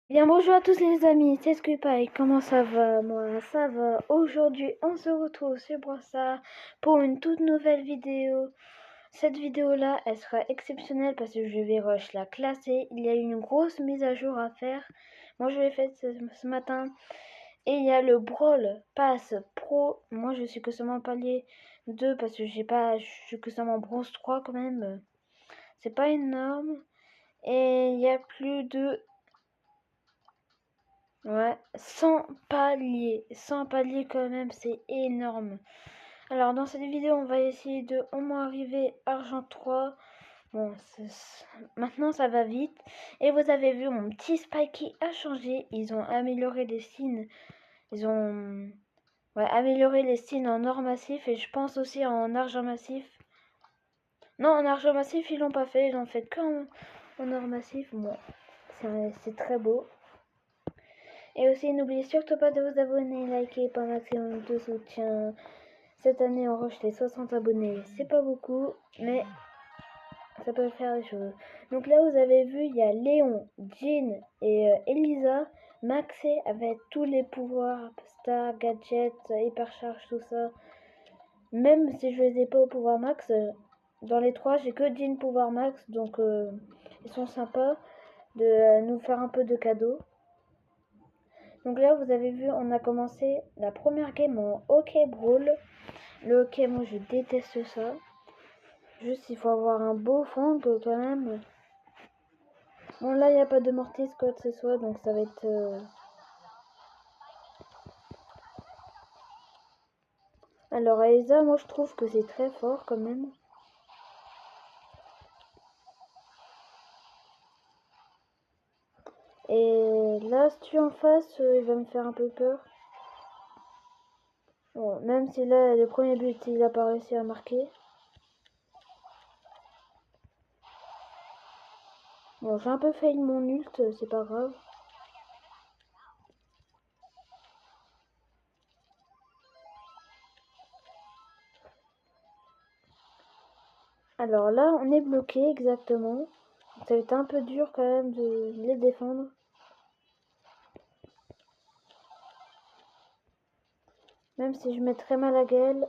Bien, bonjour à tous les amis, c'est Squeepie, comment ça va? Moi, ça va. Aujourd'hui, on se retrouve sur Brassard pour une toute nouvelle vidéo. Cette vidéo-là, elle sera exceptionnelle parce que je vais rush la classer. Il y a une grosse mise à jour à faire. Moi, je l'ai faite ce matin. Et il y a le Brawl Pass Pro. Moi, je suis que seulement palier 2 parce que je suis que seulement bronze 3 quand même. C'est pas énorme. Et il y a plus de 100 paliers. 100 paliers quand même, c'est énorme. Alors dans cette vidéo, on va essayer de au moins arriver argent 3. Bon, maintenant ça va vite. Et vous avez vu, mon petit Spikey a changé. Ils ont amélioré les skins. Ils ont amélioré les skins en or massif et je pense aussi en argent massif. Non, en argent massif, ils l'ont pas fait. Ils l'ont fait qu'en or massif. Bon, c'est très beau. Et aussi, n'oubliez surtout pas de vous abonner, liker pour un maximum de soutien. Cette année, on rush les 60 abonnés. C'est pas beaucoup, mais ça peut faire des choses. Donc là, vous avez vu, il y a Léon, Jean et Elisa maxés avec tous les pouvoirs, star, gadget, hypercharge, tout ça. Même si je les ai pas au pouvoir max, dans les trois, j'ai que Jean pouvoir max, donc ils sont sympas de nous faire un peu de cadeaux. Donc là, vous avez vu, on a commencé la première game en hockey brawl. Le hockey, moi, je déteste ça. Juste, il faut avoir un beau fond quand même. Bon, là, il n'y a pas de mortis, quoi que ce soit, donc ça va être... Alors, Elsa, moi, je trouve que c'est très fort quand même. Et là, si tu es en face, il va me faire un peu peur. Bon, même si là, le premier but, il a pas réussi à marquer. Bon, j'ai un peu failli mon ult, c'est pas grave. Alors là, on est bloqué exactement. Ça va être un peu dur quand même de les défendre. Même si je mets très mal à Gaël.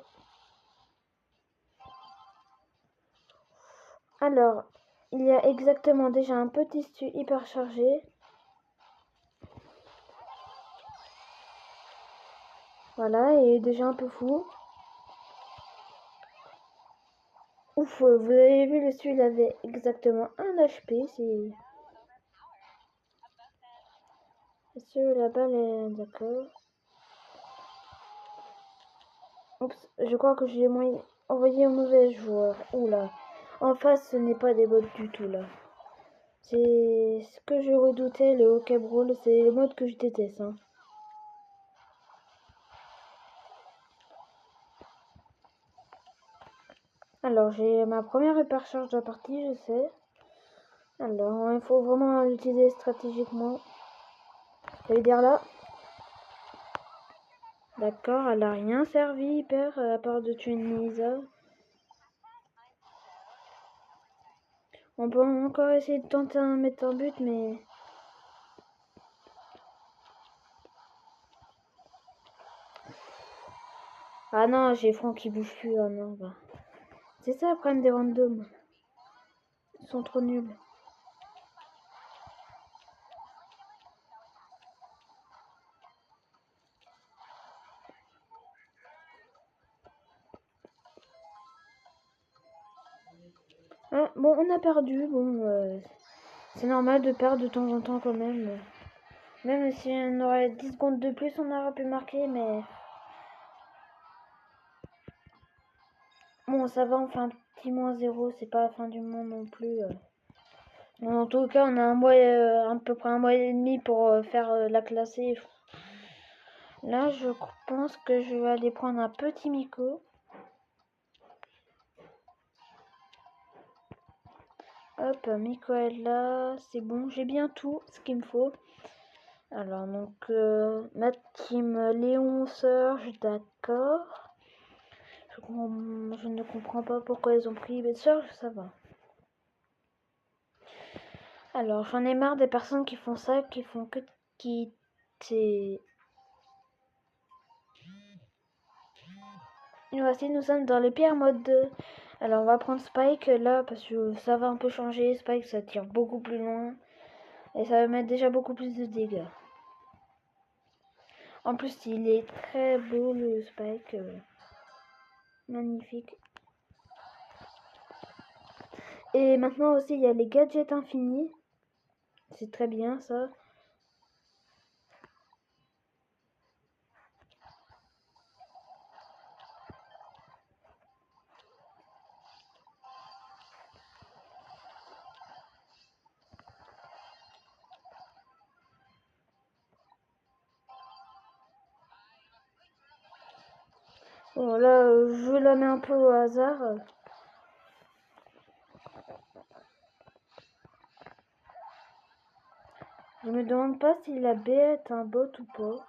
Alors, il y a exactement déjà un petit stu hyper chargé. Voilà, il est déjà un peu fou. Ouf, vous avez vu, le stu, il avait exactement 1 HP. C'est sûr, la balle est... D'accord. Oups, je crois que j'ai envoyé un mauvais joueur. Oula. En face, ce n'est pas des bots du tout, là. C'est ce que je redoutais, le hockey brawl. C'est le mode que je déteste, hein. Alors, j'ai ma première hypercharge de la partie, je sais. Alors, il faut vraiment l'utiliser stratégiquement. Ça veut dire là. D'accord, elle a rien servi hyper, à part de tuer une Lisa. On peut encore essayer de tenter un mettre un but, mais... Ah non, j'ai Franck qui bouge plus, oh non, bah. C'est ça le problème des randoms. Ils sont trop nuls. Ah, bon, on a perdu, bon, c'est normal de perdre de temps en temps quand même. Même si on aurait 10 secondes de plus, on aurait pu marquer, mais... Bon, ça va, on fait un petit -0, c'est pas la fin du monde non plus. Bon, en tout cas, on a un mois, à peu près un mois et demi pour faire la classée. Là, je pense que je vais aller prendre un petit Miko. Hop, Miko est là, c'est bon, j'ai bien tout ce qu'il me faut. Alors, donc, ma team Léon, Surge, d'accord. Je ne comprends pas pourquoi ils ont pris Surge, ça va. Alors j'en ai marre des personnes qui font ça, qui font que quitter. Et voici, nous sommes dans le pire mode 2. Alors on va prendre Spike là parce que ça va un peu changer. Spike ça tire beaucoup plus loin et ça va mettre déjà beaucoup plus de dégâts. En plus il est très beau le Spike, magnifique. Et maintenant aussi il y a les gadgets infinis, c'est très bien ça. Bon là je la mets un peu au hasard. Je me demande pas si la B est un bot ou pas.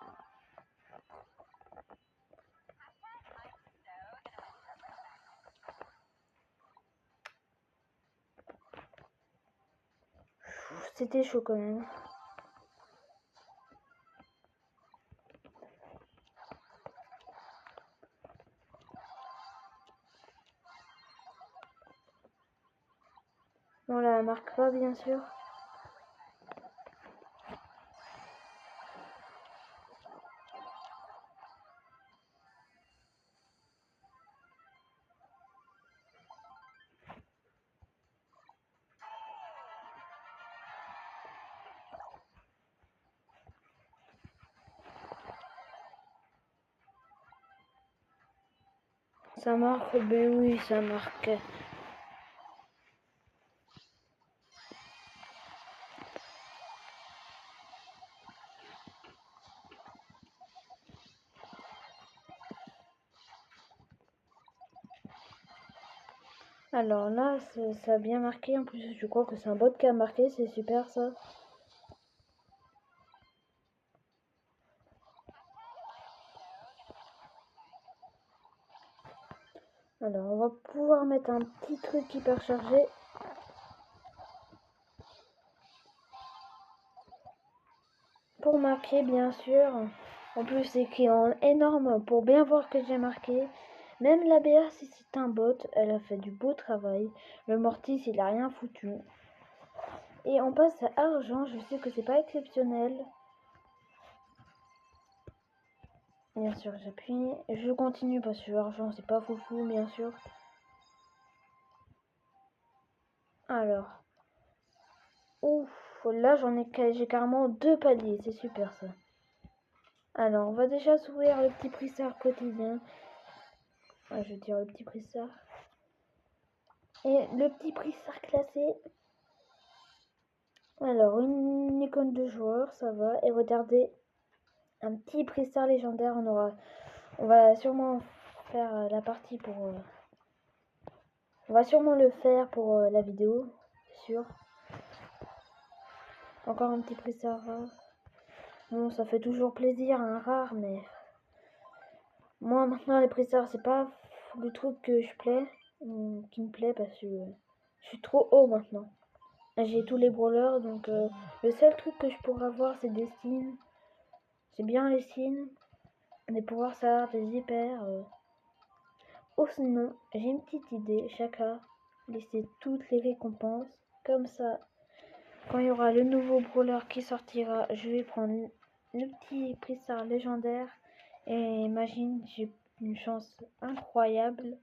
C'était chaud quand même. On la marque pas bien sûr. Ça marque, ben oui, ça marque. Alors là, ça a bien marqué. En plus, je crois que c'est un bot qui a marqué. C'est super ça. Alors, on va pouvoir mettre un petit truc hyper chargé. Pour marquer, bien sûr. En plus, c'est écrit en énorme pour bien voir que j'ai marqué. Même la BA, si c'est un bot, elle a fait du beau travail. Le Mortis, il a rien foutu. Et on passe à argent. Je sais que c'est pas exceptionnel. Bien sûr, j'appuie. Je continue parce que argent, c'est pas foufou, bien sûr. Alors. Ouf, là j'ai carrément 2 paliers, c'est super ça. Alors, on va déjà s'ouvrir le petit prissard quotidien. Ah, je veux dire le petit prissard. Et le petit prissard classé. Alors, une icône de joueur, ça va. Et regardez, un petit prissard légendaire, on va sûrement faire la partie pour... on va sûrement le faire pour la vidéo, c'est sûr. Encore un petit prissard rare. Bon, ça fait toujours plaisir, un rare, mais... Moi, maintenant, les presseurs, c'est pas le truc que qui me plaît parce que je suis trop haut maintenant. J'ai tous les brawlers, donc le seul truc que je pourrais avoir, c'est des skins. C'est bien les skins, des pouvoirs ça, des hyper. Ou sinon, j'ai une petite idée, chacun laisser toutes les récompenses. Comme ça, quand il y aura le nouveau brawler qui sortira, je vais prendre le petit presseur légendaire. Et imagine, j'ai une chance incroyable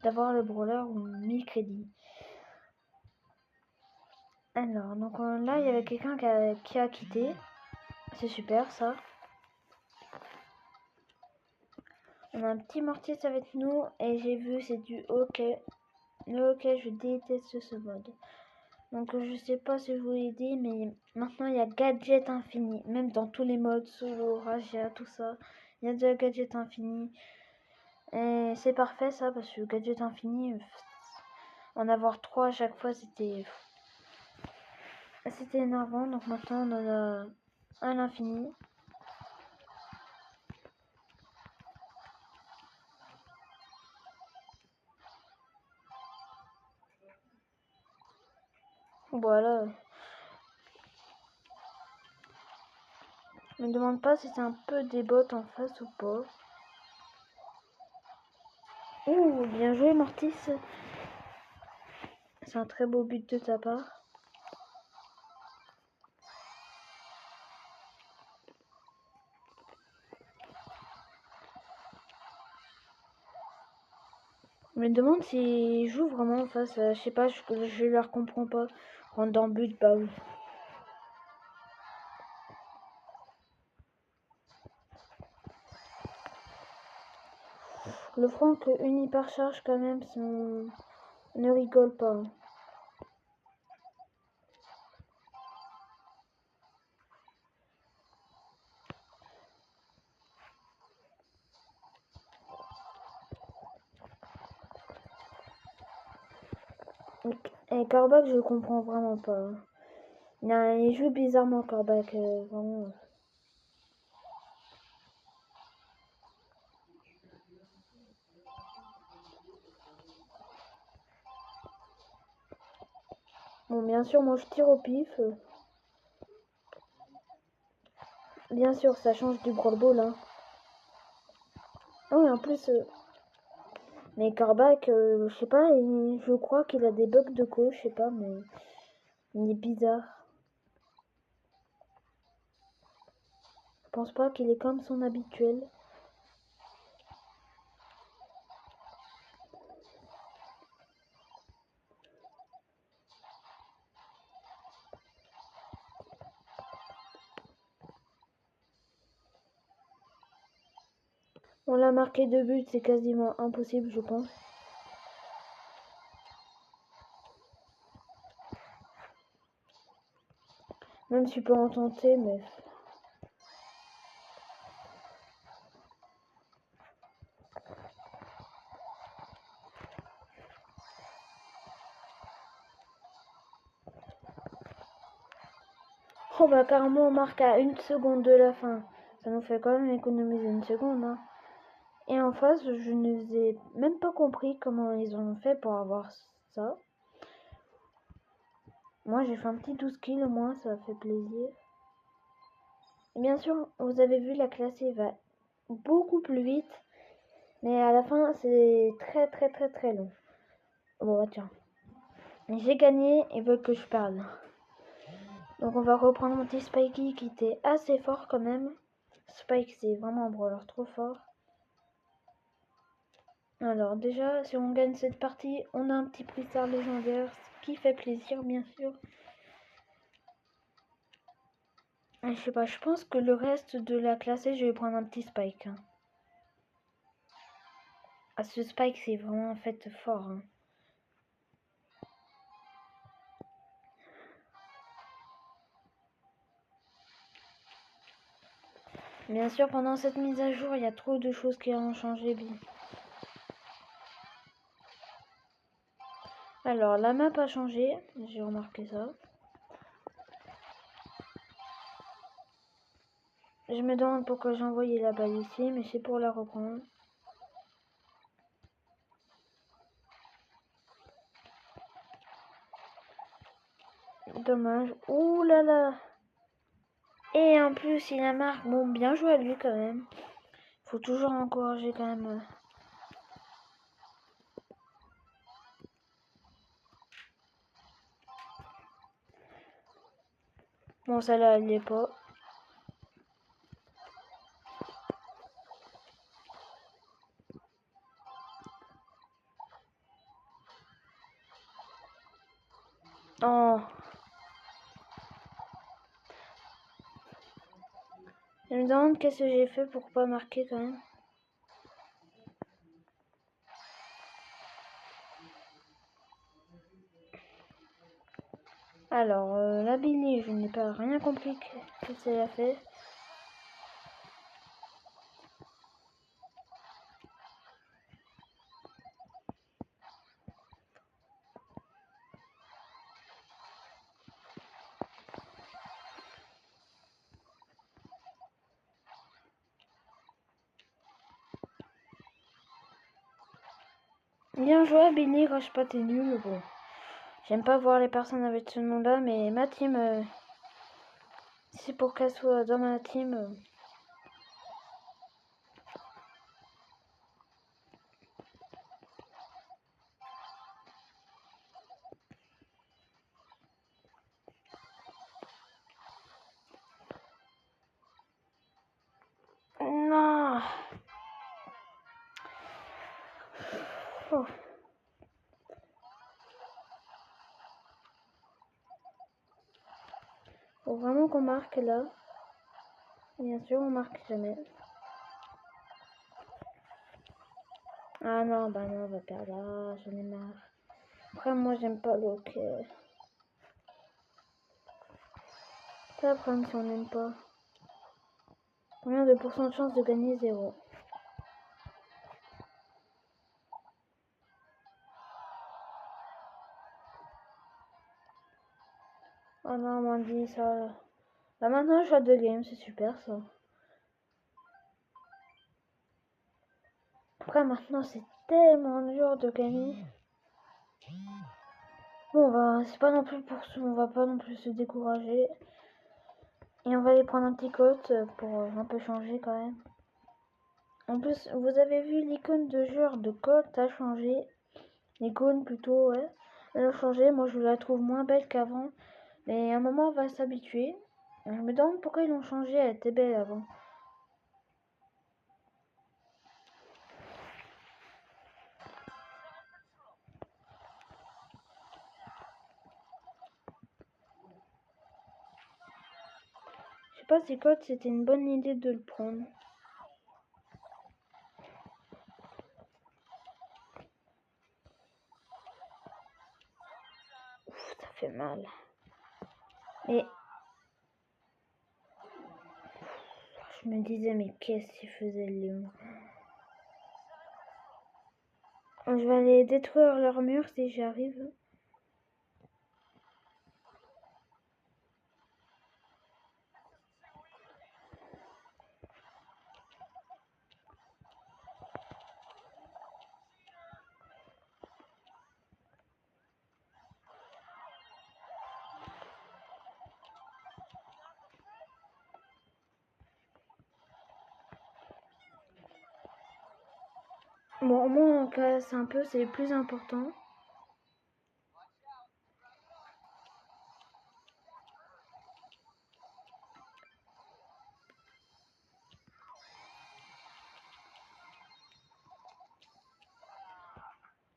d'avoir le brawler ou 1000 crédits. Alors, donc là, il y avait quelqu'un qui a quitté. C'est super ça. On a un petit mortier avec nous et j'ai vu c'est du hockey. Le hockey, je déteste ce mode. Donc je sais pas si je vous l'ai dit, mais maintenant il y a gadget infini. Même dans tous les modes, solo, raja, tout ça. Il y a déjà gadget infini. Et c'est parfait ça, parce que gadget infini, en avoir 3 à chaque fois, c'était énervant. Donc maintenant on en a à l'infini. Voilà. Je me demande pas si c'est un peu des bots en face ou pas. Ouh, bien joué Mortis. C'est un très beau but de ta part. Je me demande s'ils jouent vraiment en face. Je sais pas, je leur comprends pas. Rentre dans le but, bah oui. Le Franck, une hypercharge quand même, on ne rigole pas. Et Corbac, je comprends vraiment pas. Il joue bizarrement Corbac, vraiment. Bon, bien sûr, moi je tire au pif. Bien sûr, ça change du Brawl Ball, hein. Ah oui, en plus, mais Corbac, je sais pas, je crois qu'il a des bugs de co, je sais pas, mais il est bizarre. Je pense pas qu'il est comme son habituel. On l'a marqué 2 buts, c'est quasiment impossible, je pense. Même si tu peux en tenter, mais... Oh bah carrément on marque à 1 seconde de la fin. Ça nous fait quand même économiser 1 seconde, hein. Et en face, je ne ai même pas compris comment ils ont fait pour avoir ça. Moi j'ai fait un petit 12 kills au moins, ça fait plaisir. Et bien sûr, vous avez vu, la classée va beaucoup plus vite. Mais à la fin, c'est très long. Bon bah tiens. J'ai gagné et veulent que je parle. Donc on va reprendre mon petit Spikey qui était assez fort quand même. Spike c'est vraiment un brawler trop fort. Alors déjà, si on gagne cette partie, on a un petit prix star légendaire, ce qui fait plaisir bien sûr. Et je sais pas, je pense que le reste de la classée, je vais prendre un petit Spike. Hein. Ah, ce Spike c'est vraiment en fait fort. Hein. Bien sûr, pendant cette mise à jour, il y a trop de choses qui ont changé bien. Alors, la map a changé, j'ai remarqué ça. Je me demande pourquoi j'ai envoyé la balle ici, mais c'est pour la reprendre. Dommage. Ouh là là. Et en plus, il a marqué. Bon, bien joué à lui quand même. Faut toujours encourager quand même. Bon, ça là, il est pas. Oh. Je me demande qu'est-ce que j'ai fait pour pas marquer quand même. Alors, la Billy, je n'ai pas rien compris que ça a fait. Bien joué, Billy, rush pas, t'es nul. Bon, j'aime pas voir les personnes avec ce nom-là, mais ma team, c'est pour qu'elle soit dans ma team. Non. Oh. Faut vraiment qu'on marque là. Bien sûr, on marque jamais. Ah non, bah non, on va perdre là, j'en ai marre. Après, moi, j'aime pas le hockey. C'est le problème si on n'aime pas. Combien de pourcents de chance de gagner? 0. Oh non, moins 10, ça. Bah maintenant, je joue à 2 games, c'est super ça. Après, maintenant, c'est tellement dur de gagner. Bon, bah, c'est pas non plus on va pas non plus se décourager. Et on va aller prendre un petit cote pour un peu changer quand même. En plus, vous avez vu l'icône de joueur de cote a changé. L'icône plutôt, ouais. Elle a changé, moi je la trouve moins belle qu'avant. Mais à un moment, on va s'habituer. Je me demande pourquoi ils l'ont changé, elle était belle avant. Je sais pas si code c'était une bonne idée de le prendre. Ouf, ça fait mal. Mais je me disais, mais qu'est-ce qu'il faisait le lion? Je vais aller détruire leur mur si j'y arrive. Bon, au moins on casse un peu, c'est le plus important.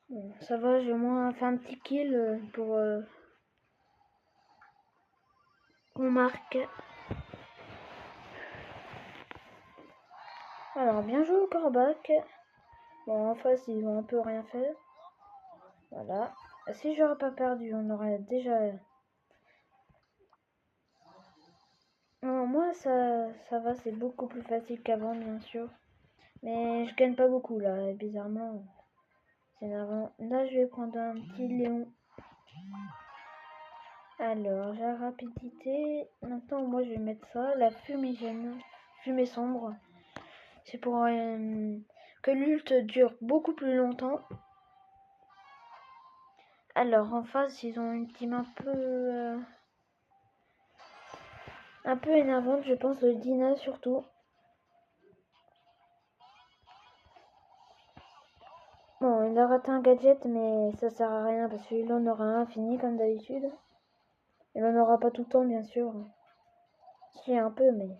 Bon, ça va, j'ai au moins fait un petit kill pour qu'on marque. Alors, bien joué au corbac. Bon, en face, ils ont un peu rien fait. Voilà. Si j'aurais pas perdu, on aurait déjà... Non, moi, ça va, c'est beaucoup plus facile qu'avant, bien sûr. Mais je gagne pas beaucoup, là, bizarrement. C'est énervant. Là, je vais prendre un petit Léon. Alors, la rapidité. Maintenant, moi, je vais mettre ça. La fumigène. Fumée sombre. C'est pour que l'ult dure beaucoup plus longtemps. Alors, en face, ils ont une team un peu énervante, je pense, le Dina surtout. Bon, il a raté un gadget, mais ça sert à rien parce qu'il en aura un fini comme d'habitude. Il en aura pas tout le temps, bien sûr. Si, un peu, mais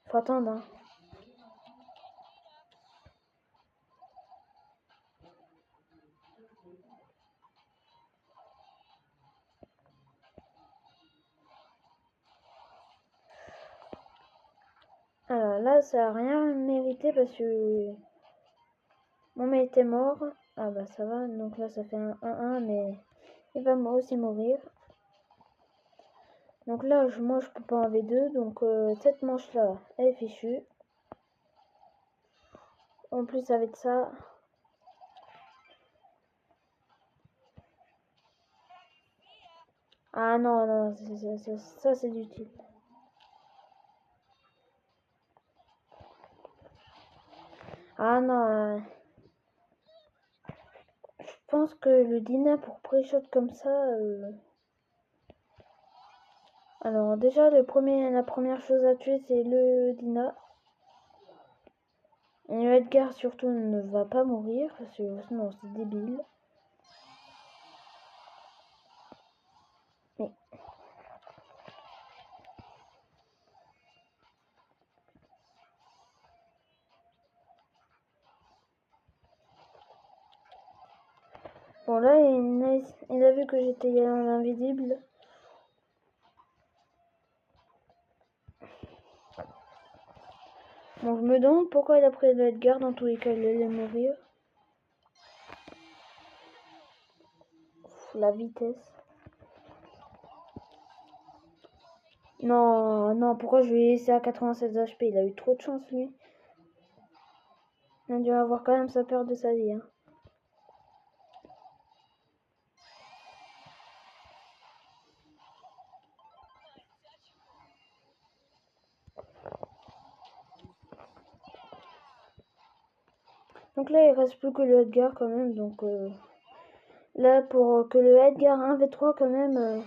faut attendre. Hein. Alors là, ça a rien mérité parce que mon mec était mort. Ah bah ça va, donc là ça fait un 1-1, mais il va aussi mourir. Donc là, moi je peux pas en V2, donc cette manche là, elle est fichue. En plus avec ça... Ah non, non, ça c'est du tilt. Ah non, je pense que le Dina pour pré-shot comme ça... Alors déjà la première chose à tuer c'est le Dina. Et le Edgar surtout ne va pas mourir, parce que sinon c'est débile. Mais... Bon là il a vu que j'étais en invisible. Bon je me demande pourquoi il a pris le Edgar, dans tous les cas il allait mourir. La vitesse. Non, non, pourquoi je lui ai laissé à 96 HP? Il a eu trop de chance lui. Il a dû avoir quand même sa peur de sa vie. Hein. Donc là il reste plus que le Edgar quand même. Donc là pour que le Edgar 1v3 quand même...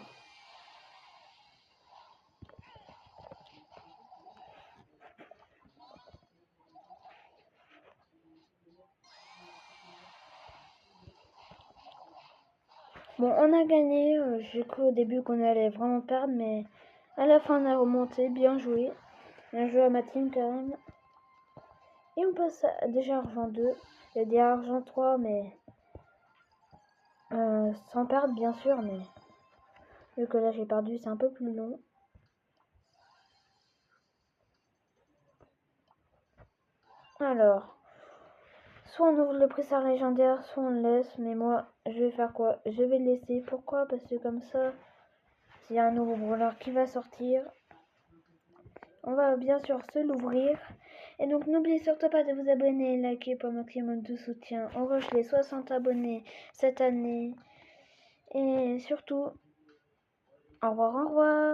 Bon, on a gagné. J'ai cru au début qu'on allait vraiment perdre, mais à la fin on a remonté. Bien joué. Bien joué à ma team quand même. Et on passe à déjà argent 2. Il y a des argent 3, mais sans perdre bien sûr. Mais vu que là j'ai perdu, c'est un peu plus long. Alors, soit on ouvre le pressard légendaire, soit on le laisse. Mais moi, je vais faire quoi? Je vais le laisser. Pourquoi? Parce que comme ça, s'il y a un nouveau brawler qui va sortir, on va bien sûr se l'ouvrir. Et donc n'oubliez surtout pas de vous abonner et liker pour un maximum de soutien. On rush les 60 abonnés cette année. Et surtout, au revoir, au revoir.